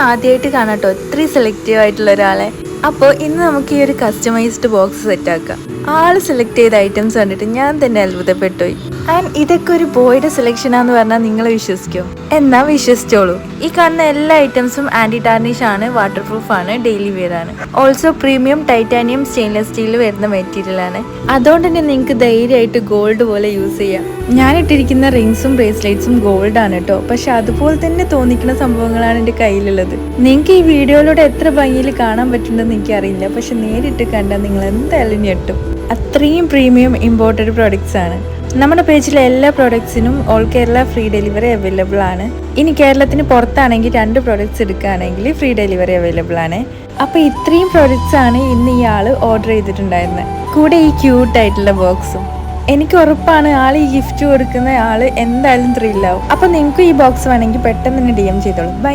ആദ്യമായിട്ട് കാണാട്ടോ ഇത്രയും സെലക്റ്റീവ് ആയിട്ടുള്ള ഒരാളെ. അപ്പോൾ ഇന്ന് നമുക്ക് ഈ ഒരു കസ്റ്റമൈസ്ഡ് ബോക്സ് സെറ്റാക്കാം. ആള് സെലക്ട് ചെയ്ത ഐറ്റംസ് കണ്ടിട്ട് ഞാൻ തന്നെ അത്ഭുതപ്പെട്ടുപോയി. ആൻഡ് ഇതൊക്കെ ഒരു ബോയുടെ സെലക്ഷനാന്ന് പറഞ്ഞാൽ നിങ്ങൾ വിശ്വസിക്കോ? എന്നാ വിശ്വസിച്ചോളൂ. ഈ കാണുന്ന എല്ലാ ഐറ്റംസും ആന്റി ടാർണിഷ് ആണ്, വാട്ടർ പ്രൂഫ് ആണ്, ഡെയിലി വെയർ ആണ്. Also premium titanium stainless steel വരുന്ന മെറ്റീരിയൽ ആണ്. അതുകൊണ്ട് തന്നെ നിങ്ങൾക്ക് ധൈര്യമായിട്ട് ഗോൾഡ് പോലെ യൂസ് ചെയ്യാം. ഞാനിട്ടിരിക്കുന്ന റിങ്സും ബ്രേസ്ലെറ്റ്സും ഗോൾഡ് ആണ് കേട്ടോ. പക്ഷെ അതുപോലെ തന്നെ തോന്നിക്കുന്ന സംഭവങ്ങളാണ് എൻ്റെ കയ്യിലുള്ളത്. നിങ്ങൾക്ക് ഈ വീഡിയോയിലൂടെ എത്ര ഭംഗിയിൽ കാണാൻ പറ്റുന്നുണ്ടെന്ന് എനിക്കറിയില്ല. പക്ഷെ നേരിട്ട് കണ്ടാൽ നിങ്ങൾ എന്തായാലും ഞെട്ടും. അത്രയും പ്രീമിയം ഇമ്പോർട്ടഡ് പ്രോഡക്റ്റ്സ് ആണ്. നമ്മുടെ പേജിലെ എല്ലാ പ്രോഡക്ട്സിനും all Kerala free delivery available ആണ്. ഇനി കേരളത്തിന് പുറത്താണെങ്കിൽ 2 പ്രോഡക്ട്സ് എടുക്കുകയാണെങ്കിൽ ഫ്രീ ഡെലിവറി അവൈലബിൾ ആണ്. അപ്പോൾ ഇത്രയും പ്രോഡക്ട്സ് ആണ് ഇന്ന് ഈ ആൾ ഓർഡർ ചെയ്തിട്ടുണ്ടായിരുന്നത്. കൂടെ ഈ ക്യൂട്ടായിട്ടുള്ള ബോക്സും. എനിക്ക് ഉറപ്പാണ് ആൾ ഈ ഗിഫ്റ്റ് കൊടുക്കുന്ന ആൾ എന്തായാലും ത്രില്ലാവും. അപ്പോൾ നിങ്ങൾക്ക് ഈ ബോക്സ് വേണമെങ്കിൽ പെട്ടെന്ന് തന്നെ DM ചെയ്തോളൂ. ബൈ.